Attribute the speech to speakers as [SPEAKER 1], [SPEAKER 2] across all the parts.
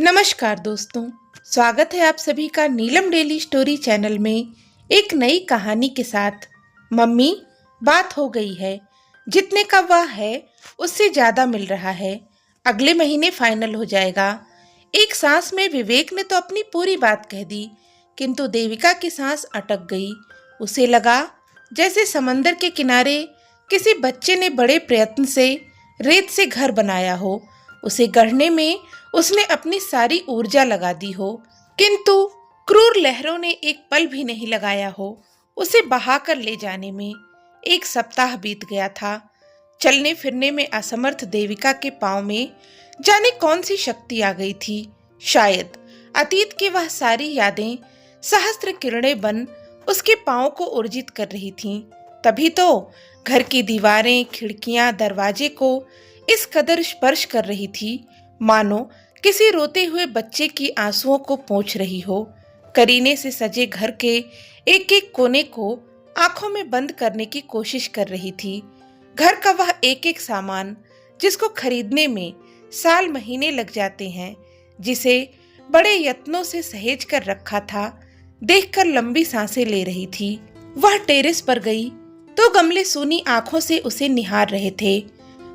[SPEAKER 1] नमस्कार दोस्तों, स्वागत है आप सभी का नीलम डेली स्टोरी चैनल में एक नई कहानी के साथ। मम्मी, बात हो गई है। जितने का वह है उससे ज़्यादा मिल रहा है। अगले महीने फाइनल हो जाएगा। एक सांस में विवेक ने तो अपनी पूरी बात कह दी, किंतु देविका की सांस अटक गई। उसे लगा जैसे समंदर के किनारे किसी बच्चे ने बड़े प्रयत्न से रेत से घर बनाया हो। उसे गढ़ने में उसने अपनी सारी ऊर्जा लगा दी हो, किंतु क्रूर लहरों ने एक पल भी नहीं लगाया हो उसे बहाकर ले जाने में। एक सप्ताह बीत गया था। चलने फिरने में असमर्थ देविका के पांव में जाने कौन सी शक्ति आ गई थी। शायद अतीत की वह सारी यादें सहस्त्र किरणें बन उसके पांव को ऊर्जित कर रही थीं। तभी तो घर की दीवारें, खिड़कियां, दरवाजे को इस कदर स्पर्श कर रही थी मानो किसी रोते हुए बच्चे की आंसुओं को पोंछ रही हो। करीने से सजे घर के एक एक कोने को आंखों में बंद करने की कोशिश कर रही थी। घर का वह एक एक सामान जिसको खरीदने में साल महीने लग जाते हैं, जिसे बड़े यत्नों से सहेज कर रखा था, देखकर लंबी सांसें ले रही थी। वह टेरेस पर गई तो गमले सूनी आंखों से उसे निहार रहे थे।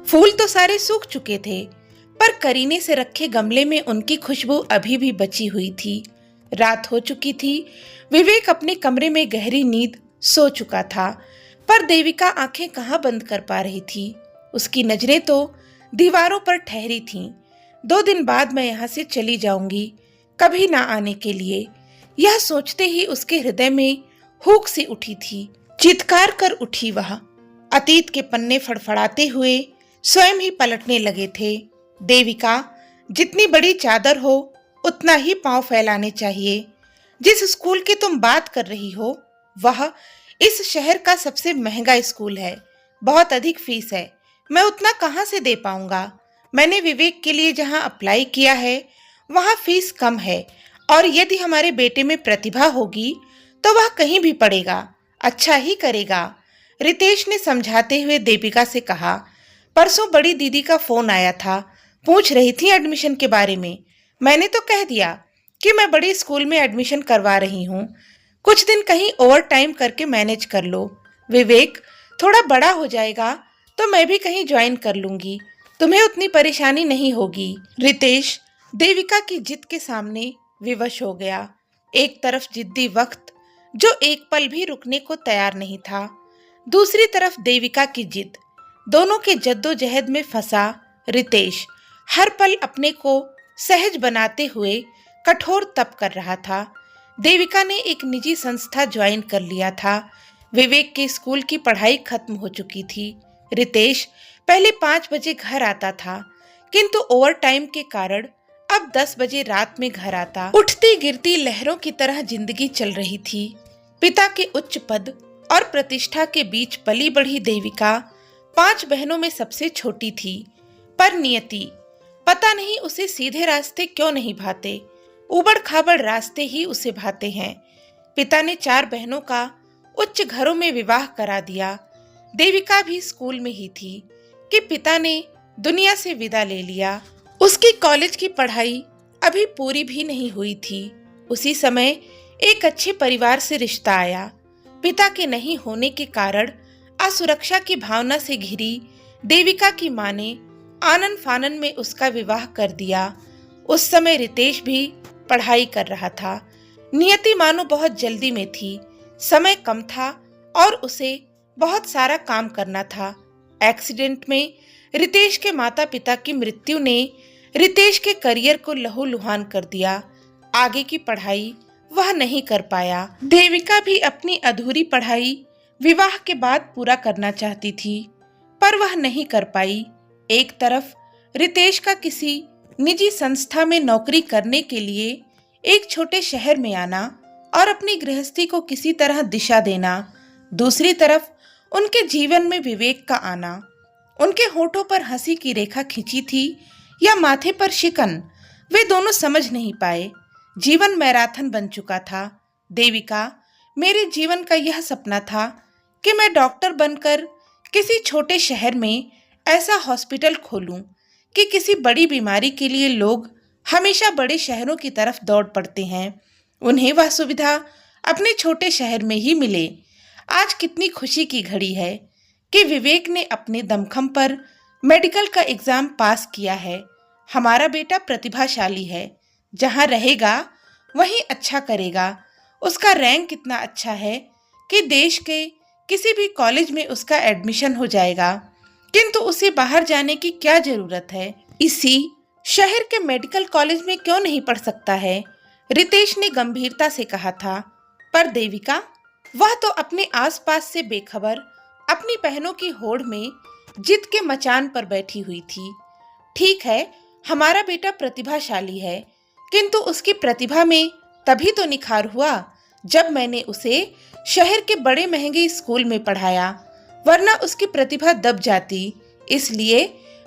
[SPEAKER 1] फूल तो सारे सूख चुके थे, पर करीने से रखे गमले में उनकी खुशबू अभी भी बची हुई थी। रात हो चुकी थी। विवेक अपने कमरे में गहरी नींद सो चुका था, पर देविका आंखें कहाँ बंद कर पा रही थी। उसकी नजरें तो दीवारों पर ठहरी थीं। 2 दिन बाद मैं यहाँ से चली जाऊंगी, कभी ना आने के लिए। यह सोचते ही उसके हृदय में हुक सी उठी थी। चित्कार कर उठी वह। अतीत के पन्ने फड़फड़ाते हुए स्वयं ही पलटने लगे थे। देविका, जितनी बड़ी चादर हो उतना ही पांव फैलाने चाहिए। जिस स्कूल की तुम बात कर रही हो वह इस शहर का सबसे महंगा स्कूल है। बहुत अधिक फीस है। मैं उतना कहाँ से दे पाऊंगा। मैंने विवेक के लिए जहाँ अप्लाई किया है वहाँ फीस कम है, और यदि हमारे बेटे में प्रतिभा होगी तो वह कहीं भी पढ़ेगा, अच्छा ही करेगा। रितेश ने समझाते हुए देविका से कहा। परसों बड़ी दीदी का फोन आया था, पूछ रही थी एडमिशन के बारे में। मैंने तो कह दिया कि मैं बड़े स्कूल में एडमिशन करवा रही हूँ। कुछ दिन कहीं ओवर टाइम करके मैनेज कर लो। विवेक थोड़ा बड़ा हो जाएगा तो मैं भी कहीं ज्वाइन कर लूंगी, तुम्हें उतनी परेशानी नहीं होगी। रितेश देविका की जिद के सामने विवश हो गया। एक तरफ जिद्दी वक्त जो एक पल भी रुकने को तैयार नहीं था, दूसरी तरफ देविका की जिद। दोनों के जद्दोजहद में फंसा रितेश हर पल अपने को सहज बनाते हुए कठोर तप कर रहा था। देविका ने एक निजी संस्था ज्वाइन कर लिया था। विवेक के स्कूल की पढ़ाई खत्म हो चुकी थी। रितेश पहले 5 बजे घर आता था, किंतु ओवर टाइम के कारण अब 10 बजे रात में घर आता। उठती गिरती लहरों की तरह जिंदगी चल रही थी। पिता के उच्च पद और प्रतिष्ठा के बीच पली बढ़ी देविका 5 बहनों में सबसे छोटी थी, पर नियति पता नहीं उसे सीधे रास्ते क्यों नहीं भाते, उबड़ खाबड़ रास्ते ही उसे भाते हैं। पिता ने 4 बहनों का उच्च घरों में विवाह करा दिया। देविका भी स्कूल में ही थी कि पिता ने दुनिया से विदा ले लिया। उसकी कॉलेज की पढ़ाई अभी पूरी भी नहीं हुई थी। उसी समय एक अच्छे परिवार से रिश्ता आया। पिता के नहीं होने के कारण असुरक्षा की भावना से घिरी देविका की मां ने आनन फानन में उसका विवाह कर दिया। उस समय रितेश भी पढ़ाई कर रहा था। नियति मानो बहुत जल्दी में थी। समय कम था और उसे बहुत सारा काम करना था। एक्सीडेंट में रितेश के माता पिता की मृत्यु ने रितेश के करियर को लहूलुहान कर दिया। आगे की पढ़ाई वह नहीं कर पाया। देविका भी अपनी अधूरी पढ़ाई विवाह के बाद पूरा करना चाहती थी, पर वह नहीं कर पाई। एक तरफ रितेश का किसी निजी संस्था में नौकरी करने के लिए एक छोटे शहर में आना और अपनी गृहस्थी को किसी तरह दिशा देना, दूसरी तरफ उनके जीवन में विवेक का आना। उनके होठों पर हंसी की रेखा खिंची थी या माथे पर शिकन, वे दोनों समझ नहीं पाए। जीवन मैराथन बन चुका था। देविका, मेरे जीवन का यह सपना था कि मैं डॉक्टर बनकर किसी छोटे शहर में ऐसा हॉस्पिटल खोलूं कि किसी बड़ी बीमारी के लिए लोग हमेशा बड़े शहरों की तरफ दौड़ पड़ते हैं। उन्हें वह सुविधा अपने छोटे शहर में ही मिले। आज कितनी खुशी की घड़ी है कि विवेक ने अपने दमखम पर मेडिकल का एग्जाम पास किया है। हमारा बेटा प्रतिभाशाली है, जहाँ रहेगा वहीं अच्छा करेगा। उसका रैंक कितना अच्छा है कि देश के किसी भी कॉलेज में उसका एडमिशन हो जाएगा। किंतु उसे बाहर जाने की क्या जरूरत है? इसी शहर के मेडिकल कॉलेज में क्यों नहीं पढ़ सकता है? रितेश ने गंभीरता से कहा था। पर देविका, वह तो अपने आसपास से बेखबर अपनी बहनों की होड़ में जिद के मचान पर बैठी हुई थी। ठीक है, हमारा बेटा प्रतिभाशाली है, किंतु उसकी प्रतिभा में तभी तो निखार हुआ जब मैंने उसे शहर के बड़े महंगे स्कूल में पढ़ाया, वरना उसकी प्रतिभा दब जाती। इसलिए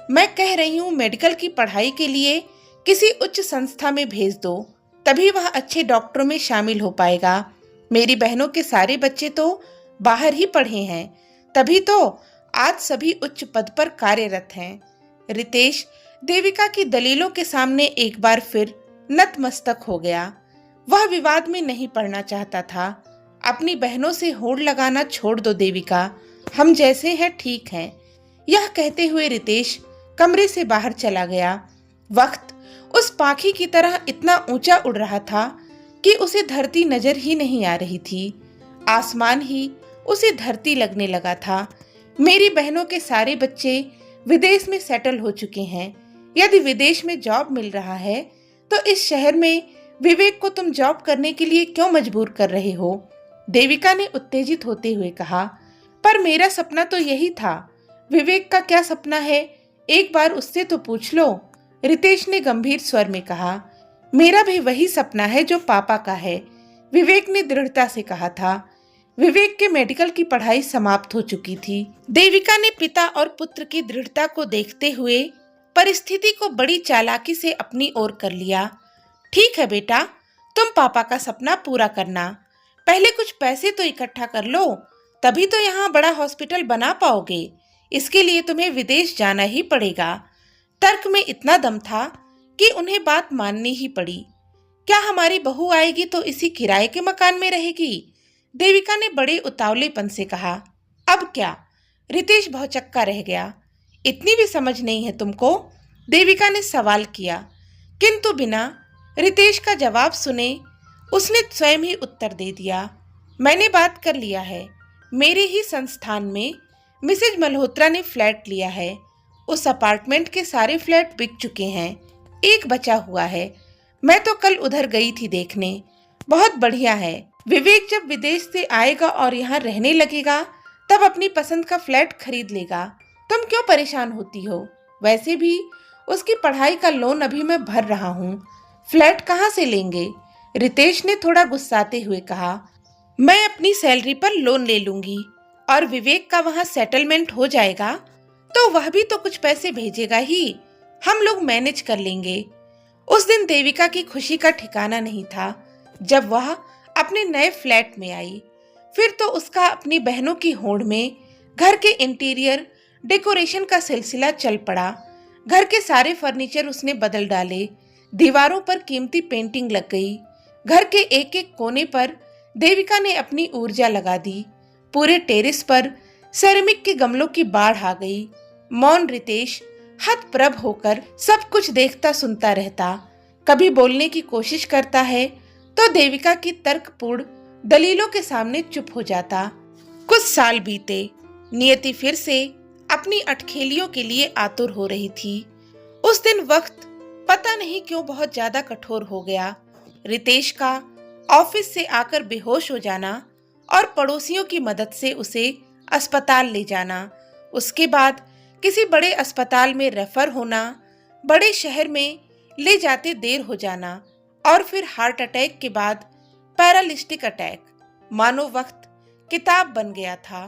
[SPEAKER 1] मैं कह रही हूँ, मेडिकल की पढ़ाई के लिए किसी उच्च संस्था में भेज दो, तभी वह अच्छे डॉक्टरों में शामिल हो पाएगा। मेरी बहनों के सारे बच्चे तो बाहर ही पढ़े हैं, तभी तो आज सभी उच्च पद पर कार्यरत हैं। रितेश देविका की दलीलों के सामने एक बार फिर नतमस्तक हो गया। वह विवाद में नहीं पड़ना चाहता था। अपनी बहनों से होड़ लगाना छोड़ दो देविका, हम जैसे हैं ठीक हैं। यह कहते हुए रितेश कमरे से बाहर चला गया। वक्त उस पाखी की तरह इतना ऊंचा उड़ रहा था कि उसे धरती नजर ही नहीं आ रही थी। आसमान ही उसे धरती लगने लगा था। मेरी बहनों के सारे बच्चे विदेश में सेटल हो चुके हैं। यदि विदेश में जॉब मिल रहा है तो इस शहर में विवेक को तुम जॉब करने के लिए क्यों मजबूर कर रहे हो? देविका ने उत्तेजित होते हुए कहा। पर मेरा सपना तो यही था। विवेक का क्या सपना है, एक बार उससे तो पूछ लो। रितेश ने गंभीर स्वर में कहा। मेरा भी वही सपना है जो पापा का है, विवेक ने दृढ़ता से कहा था। विवेक के मेडिकल की पढ़ाई समाप्त हो चुकी थी। देविका ने पिता और पुत्र की दृढ़ता को देखते हुए परिस्थिति को बड़ी चालाकी से अपनी ओर कर लिया। ठीक है बेटा, तुम पापा का सपना पूरा करना। पहले कुछ पैसे तो इकट्ठा कर लो, तभी तो यहाँ बड़ा हॉस्पिटल बना पाओगे। इसके लिए तुम्हें विदेश जाना ही पड़ेगा। तर्क में इतना दम था कि उन्हें बात माननी ही पड़ी। क्या हमारी बहू आएगी तो इसी किराए के मकान में रहेगी? देविका ने बड़े उतावलेपन से कहा। अब क्या? रितेश भौचक्का रह गया। इतनी भी समझ नहीं है तुमको? देविका ने सवाल किया। किंतु बिना रितेश का जवाब सुने उसने स्वयं ही उत्तर दे दिया। मैंने बात कर लिया है। मेरे ही संस्थान में मिसेज मल्होत्रा ने फ्लैट लिया है। उस अपार्टमेंट के सारे फ्लैट बिक चुके हैं, एक बचा हुआ है। मैं तो कल उधर गई थी देखने। बहुत बढ़िया है। विवेक जब विदेश से आएगा और यहाँ रहने लगेगा तब अपनी पसंद का फ्लैट खरीद लेगा। तुम क्यों परेशान होती हो? वैसे भी उसकी पढ़ाई का लोन अभी मैं भर रहा हूँ। फ्लैट कहाँ से लेंगे? रितेश ने थोड़ा गुस्साते हुए कहा। मैं अपनी सैलरी पर लोन ले लूंगी और विवेक का वहाँ सेटलमेंट हो जाएगा तो वह भी तो कुछ पैसे भेजेगा ही। हम लोग मैनेज कर लेंगे। उस दिन देविका की खुशी का ठिकाना नहीं था जब वह अपने नए फ्लैट में आई। फिर तो उसका अपनी बहनों की होड़ में घर के इंटीरियर डेकोरेशन का सिलसिला चल पड़ा। घर के सारे फर्नीचर उसने बदल डाले। दीवारों पर कीमती पेंटिंग लग गई। घर के एक एक कोने पर देविका ने अपनी ऊर्जा लगा दी। पूरे टेरेस पर सेरेमिक के गमलों की बाढ़ आ गई। मौन रितेश हतप्रभ होकर सब कुछ देखता सुनता रहता। कभी बोलने की कोशिश करता है तो देविका की तर्कपूर्ण दलीलों के सामने चुप हो जाता। कुछ साल बीते। नियति फिर से अपनी अटखेलियों के लिए आतुर हो रही थी। उस दिन वक्त पता नहीं क्यों बहुत ज्यादा कठोर हो गया। रितेश का ऑफिस से आकर बेहोश हो जाना और पड़ोसियों की मदद से उसे अस्पताल ले जाना, उसके बाद किसी बड़े अस्पताल में रेफर होना, बड़े शहर में ले जाते देर हो जाना और फिर हार्ट अटैक के बाद पैरालिस्टिक अटैक। मानो वक्त किताब बन गया था।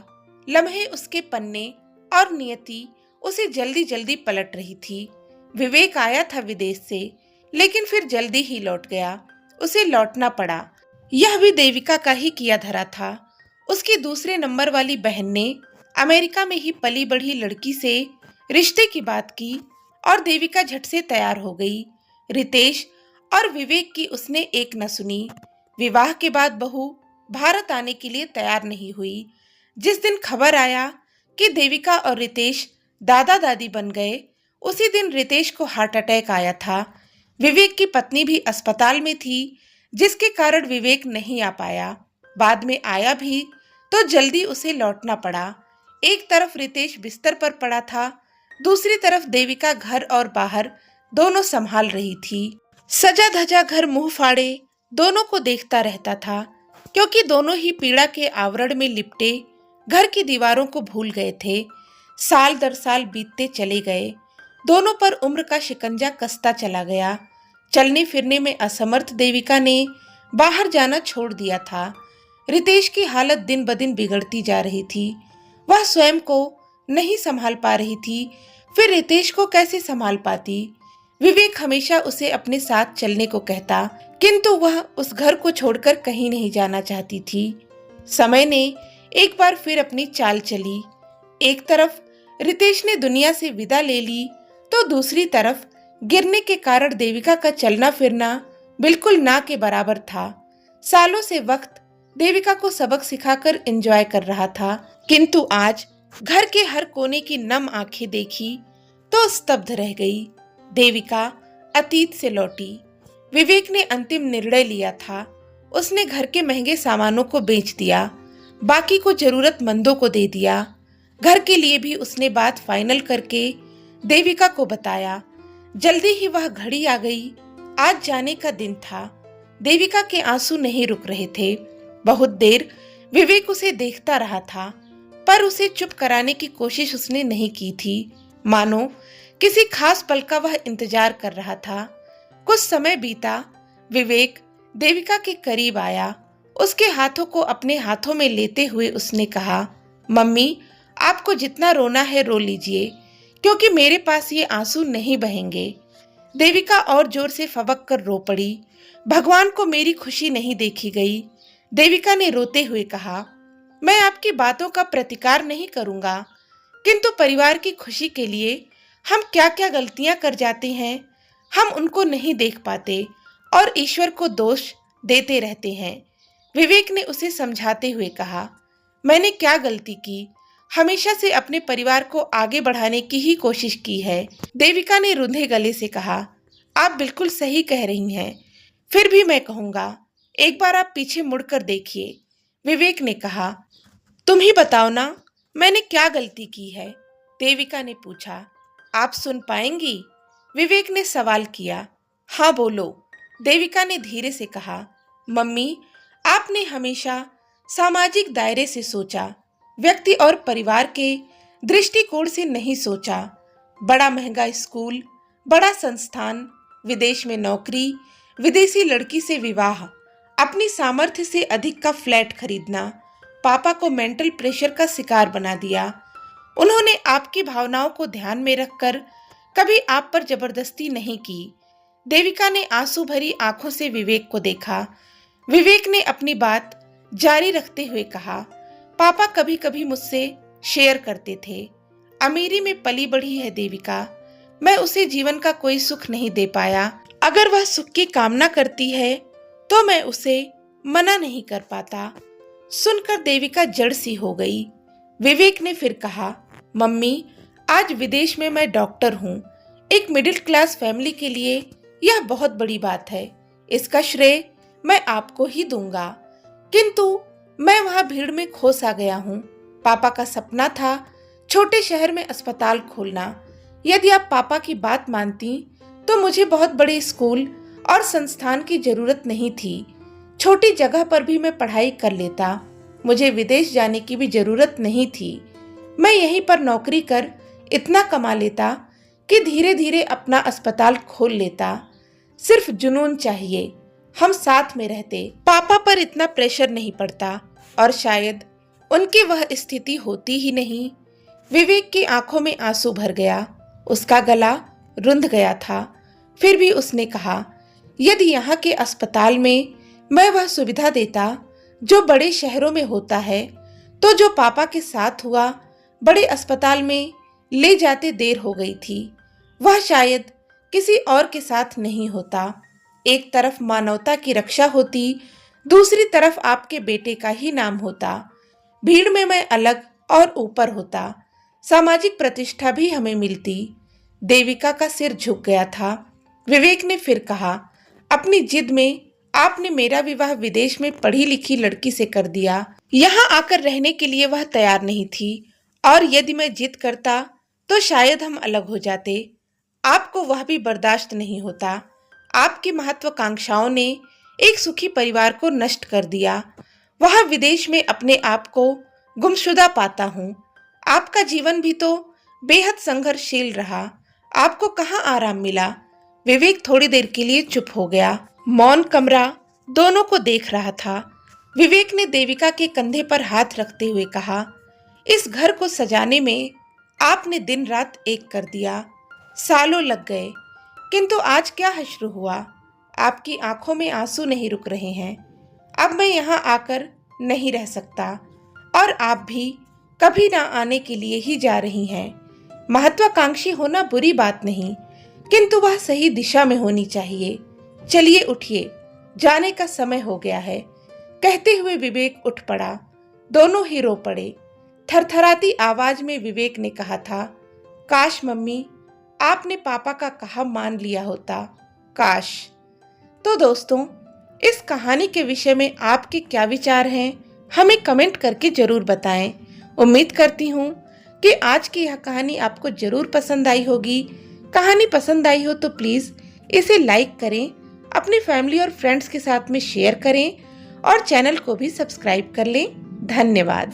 [SPEAKER 1] लम्हे उसके पन्ने और नियति उसे जल्दी जल्दी पलट रही थी। विवेक आया था विदेश से, लेकिन फिर जल्दी ही लौट गया। उसे लौटना पड़ा। यह भी देविका का ही किया धरा था। उसकी दूसरे नंबर वाली बहन ने अमेरिका में ही पली बढ़ी लड़की से रिश्ते की बात की और देविका झट से तैयार हो गई। रितेश और विवेक की उसने एक न सुनी। विवाह के बाद बहू भारत आने के लिए तैयार नहीं हुई। जिस दिन खबर आया कि देविका और रितेश दादा दादी बन गए, उसी दिन रितेश को हार्ट अटैक आया था। विवेक की पत्नी भी अस्पताल में थी, जिसके कारण विवेक नहीं आ पाया। बाद में आया भी तो जल्दी उसे लौटना पड़ा। एक तरफ रितेश बिस्तर पर पड़ा था, दूसरी तरफ देविका घर और बाहर दोनों संभाल रही थी। सजा धजा घर मुंह फाड़े दोनों को देखता रहता था, क्योंकि दोनों ही पीड़ा के आवरण में लिपटे घर की दीवारों को भूल गए थे। साल दर साल बीतते चले गए, दोनों पर उम्र का शिकंजा कसता चला गया। चलने फिरने में असमर्थ देविका ने बाहर जाना छोड़ दिया था। रितेश की हालत दिन ब दिन बिगड़ती जा रही थी। वह स्वयं को नहीं संभाल पा रही थी, फिर रितेश को कैसे संभाल पाती। विवेक हमेशा उसे अपने साथ चलने को कहता, किंतु वह उस घर को छोड़कर कहीं नहीं जाना चाहती थी। समय ने एक बार फिर अपनी चाल चली। एक तरफ रितेश ने दुनिया से विदा ले ली, तो दूसरी तरफ गिरने के कारण देविका का चलना फिरना बिल्कुल ना के बराबर था। सालों से वक्त देविका को सबक सिखाकर एंजॉय कर रहा था, किंतु आज घर के हर कोने की नम आंखें देखी तो स्तब्ध रह गई। देविका अतीत से लौटी। विवेक ने अंतिम निर्णय लिया था। उसने घर के महंगे सामानों को बेच दिया, बाकी को जरूरतमंदों को दे दिया। घर के लिए भी उसने बात फाइनल करके देविका को बताया। जल्दी ही वह घड़ी आ गई। आज जाने का दिन था। देविका के आंसू नहीं रुक रहे थे। बहुत देर विवेक उसे देखता रहा था, पर उसे चुप कराने की कोशिश उसने नहीं की थी। मानो किसी खास पल का वह इंतजार कर रहा था। कुछ समय बीता। विवेक देविका के करीब आया। उसके हाथों को अपने हाथों में लेते हुए उसने कहा, मम्मी, आपको जितना रोना है रो लीजिए, क्योंकि मेरे पास ये आंसू नहीं बहेंगे। देविका और जोर से फबक कर रो पड़ी। भगवान को मेरी खुशी नहीं देखी गई। देविका ने रोते हुए कहा, मैं आपकी बातों का प्रतिकार नहीं करूंगा, किंतु परिवार की खुशी के लिए हम क्या क्या गलतियां कर जाते हैं, हम उनको नहीं देख पाते और ईश्वर को दोष देते रहते हैं। विवेक ने उसे समझाते हुए कहा, मैंने क्या गलती की? हमेशा से अपने परिवार को आगे बढ़ाने की ही कोशिश की है। देविका ने रुंधे गले से कहा, आप बिल्कुल सही कह रही हैं, फिर भी मैं कहूंगा एक बार आप पीछे मुड़कर देखिए। विवेक ने कहा, तुम ही बताओ ना, मैंने क्या गलती की है? देविका ने पूछा। आप सुन पाएंगी? विवेक ने सवाल किया। हाँ बोलो, देविका ने धीरे से कहा। मम्मी, आपने हमेशा सामाजिक दायरे से सोचा, व्यक्ति और परिवार के दृष्टिकोण से नहीं सोचा। बड़ा महंगा स्कूल, बड़ा संस्थान, विदेश में नौकरी, विदेशी लड़की से विवाह, अपनी सामर्थ्य से अधिक का फ्लैट खरीदना, पापा को मेंटल प्रेशर का शिकार बना दिया। उन्होंने आपकी भावनाओं को ध्यान में रखकर कभी आप पर जबरदस्ती नहीं की। देविका ने आंसू भरी आंखों से विवेक को देखा। विवेक ने अपनी बात जारी रखते हुए कहा, पापा कभी कभी मुझसे शेयर करते थे, अमीरी में पली बढ़ी है देविका, मैं उसे जीवन का कोई सुख नहीं दे पाया। अगर वह सुख की कामना करती है तो मैं उसे मना नहीं कर पाता। सुनकर देविका जड़ सी हो गई। विवेक ने फिर कहा, मम्मी, आज विदेश में मैं डॉक्टर हूँ। एक मिडिल क्लास फैमिली के लिए यह बहुत बड़ी बात है। इसका श्रेय मैं आपको ही दूंगा, किंतु मैं वहां भीड़ में खो सा गया हूँ। पापा का सपना था छोटे शहर में अस्पताल खोलना। यदि आप पापा की बात मानती तो मुझे बहुत बड़े स्कूल और संस्थान की जरूरत नहीं थी। छोटी जगह पर भी मैं पढ़ाई कर लेता। मुझे विदेश जाने की भी जरूरत नहीं थी। मैं यहीं पर नौकरी कर इतना कमा लेता कि धीरे धीरे अपना अस्पताल खोल लेता। सिर्फ जुनून चाहिए, हम साथ में रहते, पापा पर इतना प्रेशर नहीं पड़ता और शायद उनकी वह स्थिति होती ही नहीं। विवेक की आंखों में आंसू भर गया। उसका गला रुंध गया था। फिर भी उसने कहा, यदि यहाँ के अस्पताल में मैं वह सुविधा देता जो बड़े शहरों में होता है, तो जो पापा के साथ हुआ, बड़े अस्पताल में ले जाते देर हो गई थी। वह शायद किसी और के साथ नहीं होता। एक तरफ मानवता की रक्षा होती, दूसरी तरफ आपके बेटे का ही नाम होता। भीड़ में मैं अलग और ऊपर होता, सामाजिक प्रतिष्ठा भी हमें मिलती। देविका का सिर झुक गया था। विवेक ने फिर कहा, अपनी जिद में आपने मेरा विवाह विदेश में पढ़ी लिखी लड़की से कर दिया। यहाँ आकर रहने के लिए वह तैयार नहीं थी, और यदि मैं जिद करता तो शायद हम अलग हो जाते। आपको वह भी बर्दाश्त नहीं होता। आपकी महत्वाकांक्षाओं ने एक सुखी परिवार को नष्ट कर दिया। वहां विदेश में अपने आप को गुमशुदा पाता हूँ। आपका जीवन भी तो बेहद संघर्षशील रहा। आपको कहाँ आराम मिला? विवेक थोड़ी देर के लिए चुप हो गया। मौन कमरा दोनों को देख रहा था। विवेक ने देविका के कंधे पर हाथ रखते हुए कहा, इस घर को सजाने में आपने दिन रात एक कर दिया। सालों लग गए, किंतु आज क्या हश्र हुआ? आपकी आंखों में आंसू नहीं रुक रहे हैं। अब मैं यहाँ आकर नहीं रह सकता, और आप भी कभी ना आने के लिए ही जा रही हैं। महत्वाकांक्षी होना बुरी बात नहीं, किंतु वह सही दिशा में होनी चाहिए। चलिए उठिए, जाने का समय हो गया है। कहते हुए विवेक उठ पड़ा। दोनों ही रो पड़े। थरथराती आवाज में विवेक ने कहा था, काश मम्मी आपने पापा का कहा मान लिया होता, काश। तो दोस्तों, इस कहानी के विषय में आपके क्या विचार हैं, हमें कमेंट करके जरूर बताएं। उम्मीद करती हूँ कि आज की यह कहानी आपको जरूर पसंद आई होगी। कहानी पसंद आई हो तो प्लीज़ इसे लाइक करें, अपनी फैमिली और फ्रेंड्स के साथ में शेयर करें, और चैनल को भी सब्सक्राइब कर लें। धन्यवाद।